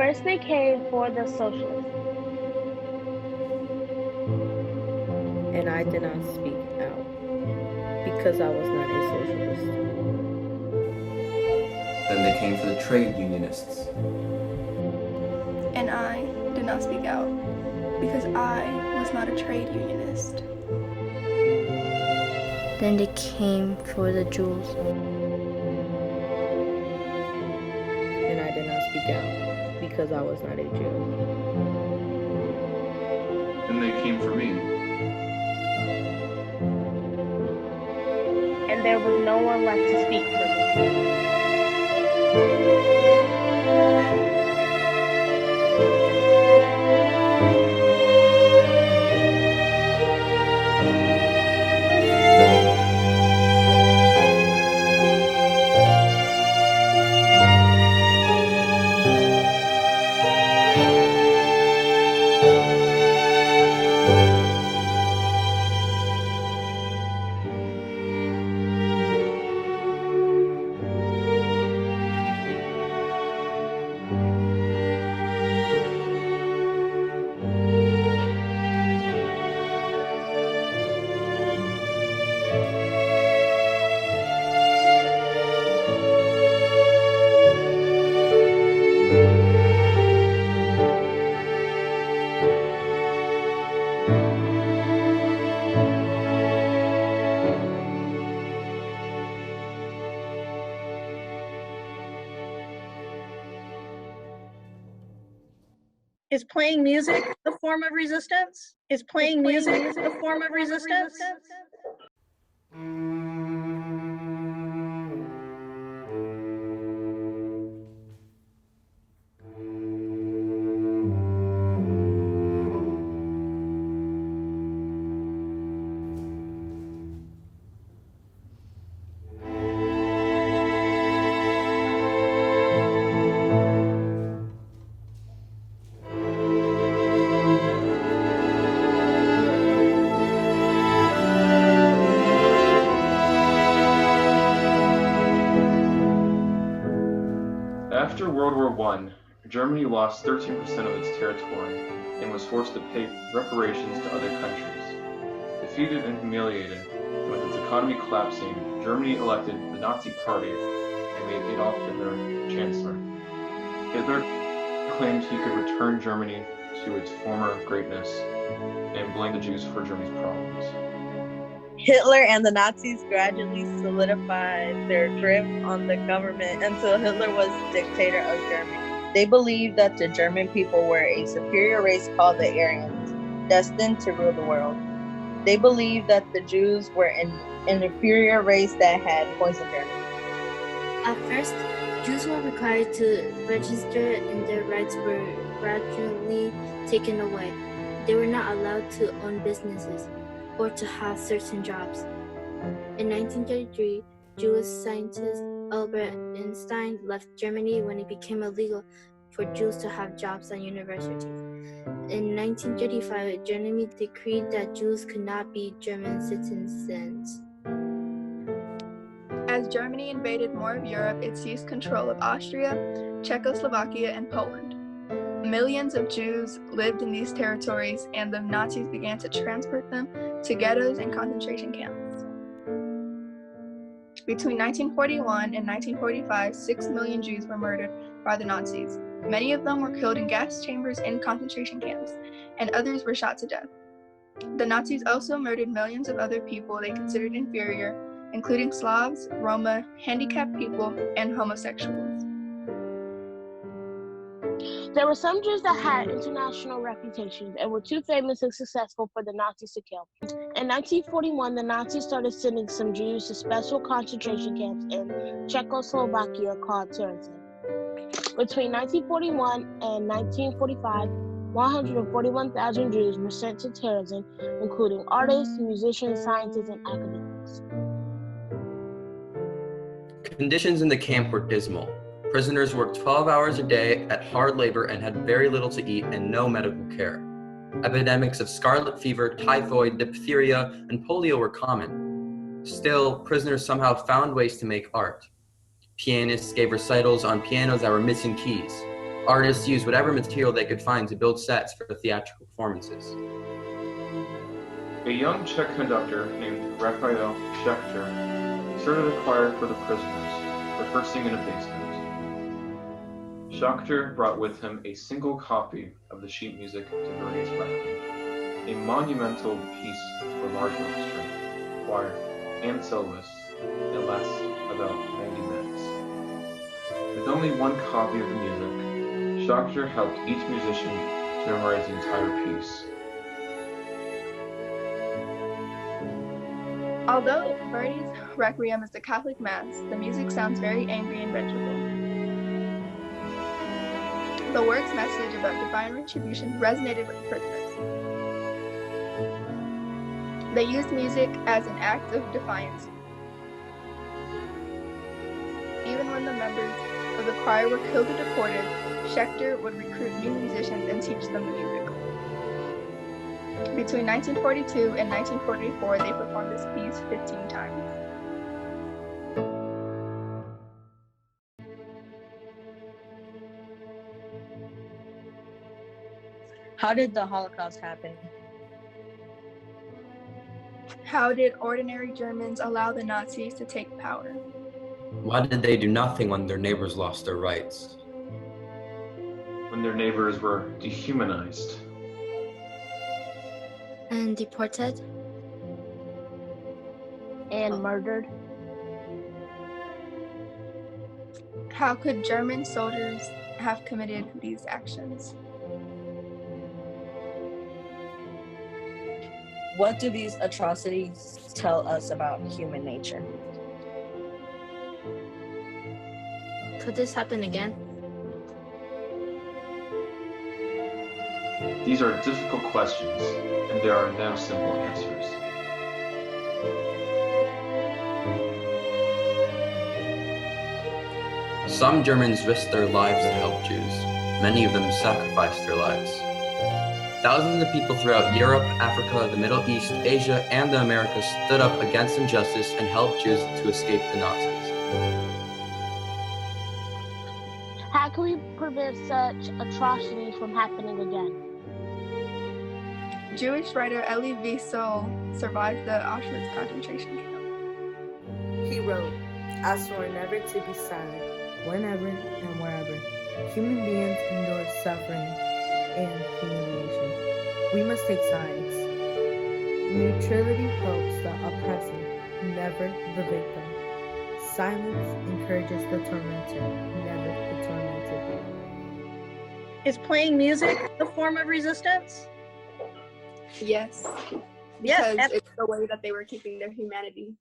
first they came for the socialists. And I did not speak out because I was not a socialist. Then they came for the trade unionists. And I did not speak out because I was not a trade unionist. Then they came for the Jews. And I did not speak out because I was not a Jew. Then they came for me. And there was no one left to speak for me. Is playing music a form of resistance? Is playing music a form of resistance? After World War I, Germany lost 13% of its territory and was forced to pay reparations to other countries. Defeated and humiliated, and with its economy collapsing, Germany elected the Nazi Party and made Adolf Hitler chancellor. Hitler claimed he could return Germany to its former greatness and blamed the Jews for Germany's problems. Hitler and the Nazis gradually solidified their grip on the government until Hitler was dictator of Germany. They believed that the German people were a superior race called the Aryans, destined to rule the world. They believed that the Jews were an inferior race that had poisoned Germany. At first, Jews were required to register and their rights were gradually taken away. They were not allowed to own businesses or to have certain jobs. In 1933, Jewish scientist Albert Einstein left Germany when it became illegal for Jews to have jobs at universities. In 1935, Germany decreed that Jews could not be German citizens. As Germany invaded more of Europe, it seized control of Austria, Czechoslovakia, and Poland. Millions of Jews lived in these territories, and the Nazis began to transport them to ghettos and concentration camps. Between 1941 and 1945, 6 million Jews were murdered by the Nazis. Many of them were killed in gas chambers in concentration camps, and others were shot to death. The Nazis also murdered millions of other people they considered inferior, including Slavs, Roma, handicapped people, and homosexuals. There were some Jews that had international reputations and were too famous and successful for the Nazis to kill. In 1941, the Nazis started sending some Jews to special concentration camps in Czechoslovakia called Terezín. Between 1941 and 1945, 141,000 Jews were sent to Terezín, including artists, musicians, scientists, and academics. Conditions in the camp were dismal. Prisoners worked 12 hours a day at hard labor and had very little to eat and no medical care. Epidemics of scarlet fever, typhoid, diphtheria, and polio were common. Still, prisoners somehow found ways to make art. Pianists gave recitals on pianos that were missing keys. Artists used whatever material they could find to build sets for theatrical performances. A young Czech conductor named Rafael Schächter started a choir for the prisoners, rehearsing in a basement. Schächter brought with him a single copy of the sheet music to Verdi's Requiem, a monumental piece for large orchestra, choir, and soloists. It lasts about 90 minutes. With only one copy of the music, Schächter helped each musician to memorize the entire piece. Although Verdi's Requiem is a Catholic mass, the music sounds very angry and vengeful. The work's message about divine retribution resonated with the prisoners. They used music as an act of defiance. Even when the members of the choir were killed or deported, Schächter would recruit new musicians and teach them the music. Between 1942 and 1944, they performed this piece 15 times. How did the Holocaust happen? How did ordinary Germans allow the Nazis to take power? Why did they do nothing when their neighbors lost their rights? When their neighbors were dehumanized. And deported? And murdered. How could German soldiers have committed these actions? What do these atrocities tell us about human nature? Could this happen again? These are difficult questions, and there are no simple answers. Some Germans risked their lives to help Jews. Many of them sacrificed their lives. Thousands of people throughout Europe, Africa, the Middle East, Asia, and the Americas stood up against injustice and helped Jews to escape the Nazis. How can we prevent such atrocities from happening again? Jewish writer Elie Wiesel survived the Auschwitz concentration camp. He wrote, "I swore never to be silent, whenever and wherever human beings endure suffering and humiliation. We must take sides. Neutrality helps the oppressor, never the victim. Silence encourages the tormentor, never the tormented." Is playing music a form of resistance? Yes, Yes, because it's the way that they were keeping their humanity.